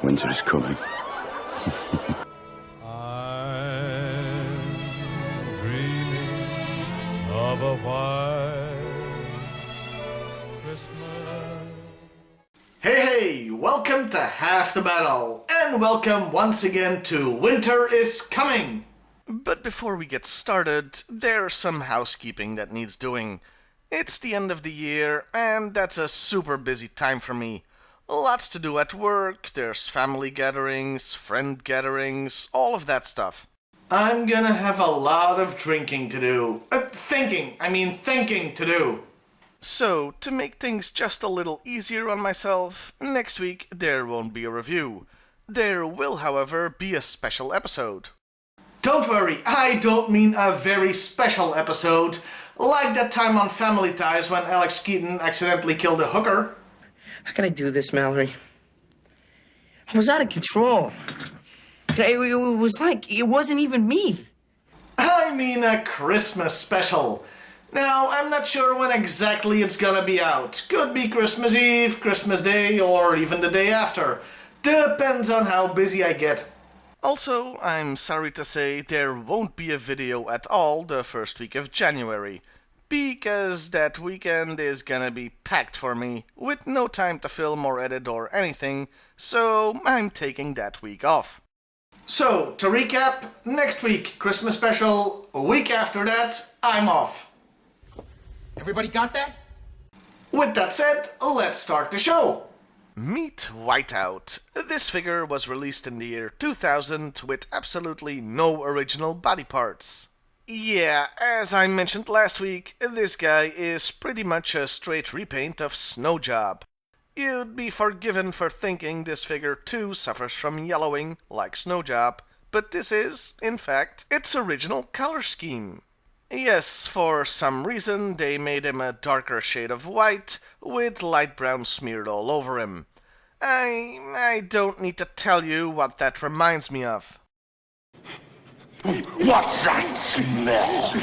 Winter is coming. I'm dreaming of a white Christmas. Hey, welcome to Half the Battle, and welcome once again to Winter is Coming. But before we get started, there's some housekeeping that needs doing. It's the end of the year, and that's a super busy time for me. Lots to do at work, there's family gatherings, friend gatherings, all of that stuff. I'm gonna have a lot of drinking to do. Thinking to do. So, to make things just a little easier on myself, next week there won't be a review. There will, however, be a special episode. Don't worry, I don't mean a very special episode, like that time on Family Ties when Alex Keaton accidentally killed a hooker. How can I do this, Mallory? I was out of control. It was like it wasn't even me. I mean a Christmas special. Now, I'm not sure when exactly it's gonna be out. Could be Christmas Eve, Christmas Day, or even the day after. Depends on how busy I get. Also, I'm sorry to say there won't be a video at all the first week of January, because that weekend is gonna be packed for me, with no time to film or edit or anything, so I'm taking that week off. So, to recap, next week, Christmas special, a week after that, I'm off. Everybody got that? With that said, let's start the show. Meet Whiteout. This figure was released in the year 2000 with absolutely no original body parts. Yeah, as I mentioned last week, this guy is pretty much a straight repaint of Snowjob. You'd be forgiven for thinking this figure too suffers from yellowing, like Snowjob, but this is, in fact, its original color scheme. Yes, for some reason they made him a darker shade of white, with light brown smeared all over him. I don't need to tell you what that reminds me of. What's that smell?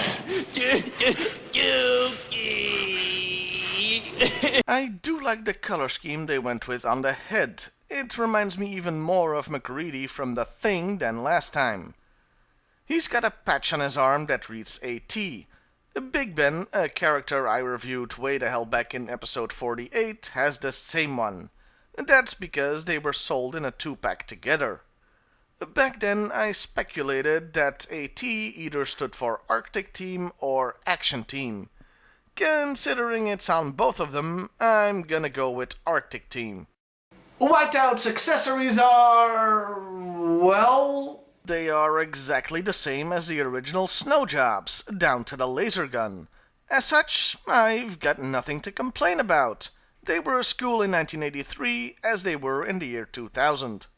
I do like the color scheme they went with on the head. It reminds me even more of McReady from The Thing than last time. He's got a patch on his arm that reads AT. Big Ben, a character I reviewed way the hell back in episode 48, has the same one. That's because they were sold in a 2-pack together. Back then, I speculated that AT either stood for Arctic Team or Action Team. Considering it's on both of them, I'm gonna go with Arctic Team. Whiteout's accessories are... well... They are exactly the same as the original Snowjobs, down to the laser gun. As such, I've got nothing to complain about. They were as cool in 1983 as they were in the year 2000.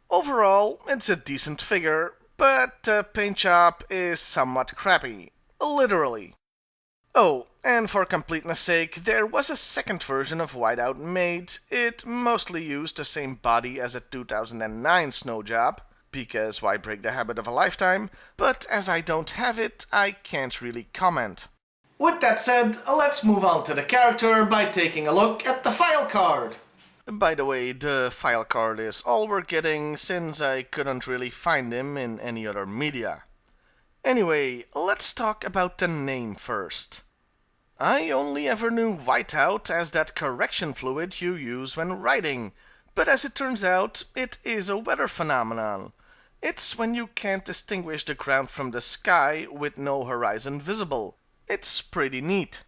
Overall, it's a decent figure, but the paint job is somewhat crappy. Literally. Oh, and for completeness sake, there was a second version of Whiteout made. It mostly used the same body as a 2009 Snowjob, because why break the habit of a lifetime, but as I don't have it, I can't really comment. With that said, let's move on to the character by taking a look at the file card. By the way, the file card is all we're getting since I couldn't really find him in any other media. Anyway, let's talk about the name first. I only ever knew Whiteout as that correction fluid you use when writing, but as it turns out, it is a weather phenomenon. It's when you can't distinguish the ground from the sky with no horizon visible. It's pretty neat.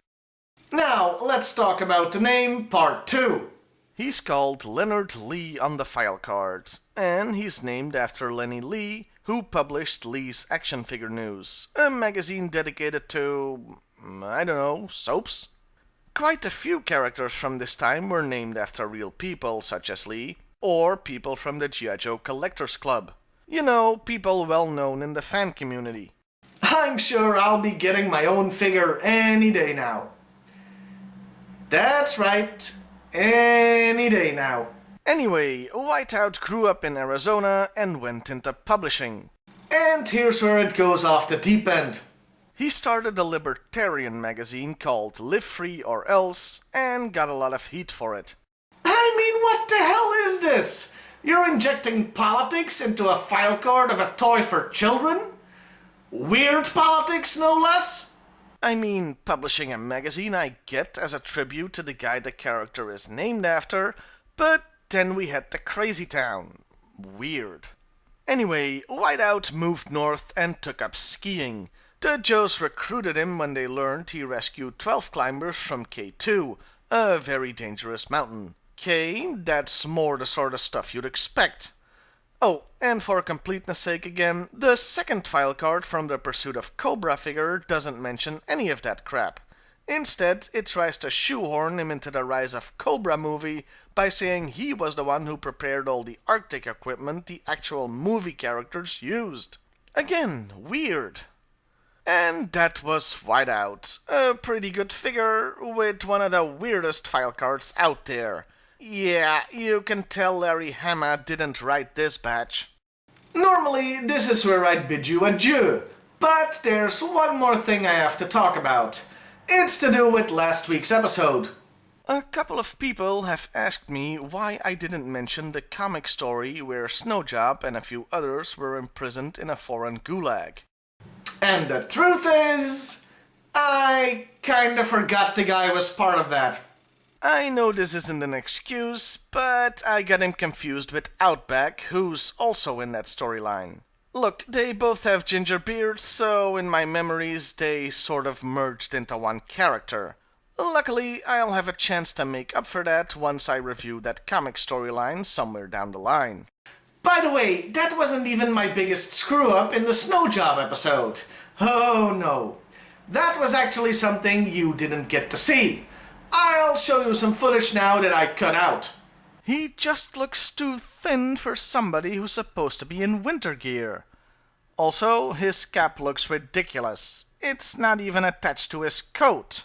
Now, let's talk about the name part 2. He's called Leonard Lee on the file card, and he's named after Lenny Lee, who published Lee's Action Figure News, a magazine dedicated to, soaps. Quite a few characters from this time were named after real people such as Lee, or people from the G.I.Joe Collectors Club. You know, people well known in the fan community. I'm sure I'll be getting my own figure any day now. That's right, any day now. Anyway, Whiteout grew up in Arizona and went into publishing. And here's where it goes off the deep end. He started a libertarian magazine called Live Free or Else and got a lot of heat for it. I mean, what the hell is this? You're injecting politics into a file card of a toy for children? Weird politics, no less? I mean, publishing a magazine I get as a tribute to the guy the character is named after, but then we had the Crazy Town. Weird. Anyway, Whiteout moved north and took up skiing. The Joes recruited him when they learned he rescued 12 climbers from K2, a very dangerous mountain. K, that's more the sort of stuff you'd expect. Oh, and for completeness sake again, the second file card from the Pursuit of Cobra figure doesn't mention any of that crap. Instead, it tries to shoehorn him into the Rise of Cobra movie by saying he was the one who prepared all the Arctic equipment the actual movie characters used. Again, weird. And that was Whiteout. A pretty good figure with one of the weirdest file cards out there. Yeah, you can tell Larry Hama didn't write this batch. Normally, this is where I'd bid you adieu, but there's one more thing I have to talk about. It's to do with last week's episode. A couple of people have asked me why I didn't mention the comic story where Snowjob and a few others were imprisoned in a foreign gulag. And the truth is, I kinda forgot the guy was part of that. I know this isn't an excuse, but I got him confused with Outback, who's also in that storyline. Look, they both have ginger beards, so in my memories they sort of merged into one character. Luckily, I'll have a chance to make up for that once I review that comic storyline somewhere down the line. By the way, that wasn't even my biggest screw-up in the Snowjob episode. Oh no. That was actually something you didn't get to see. I'll show you some footage now that I cut out. He just looks too thin for somebody who's supposed to be in winter gear. Also, his cap looks ridiculous. It's not even attached to his coat.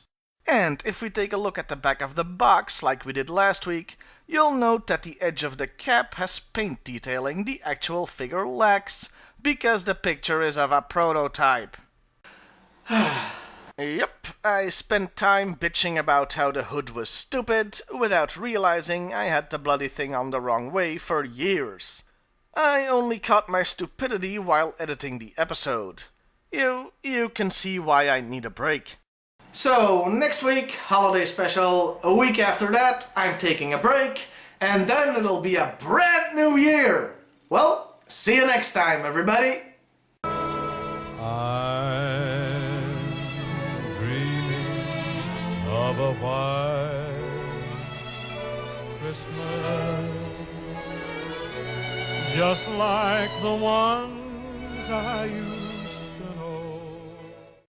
And if we take a look at the back of the box like we did last week, you'll note that the edge of the cap has paint detailing the actual figure lacks, because the picture is of a prototype. Yep, I spent time bitching about how the hood was stupid, without realizing I had the bloody thing on the wrong way for years. I only caught my stupidity while editing the episode. You can see why I need a break. So, next week, holiday special. A week after that, I'm taking a break. And then it'll be a brand new year. Well, see you next time, everybody. I'm dreaming of a white Christmas, just like the ones I used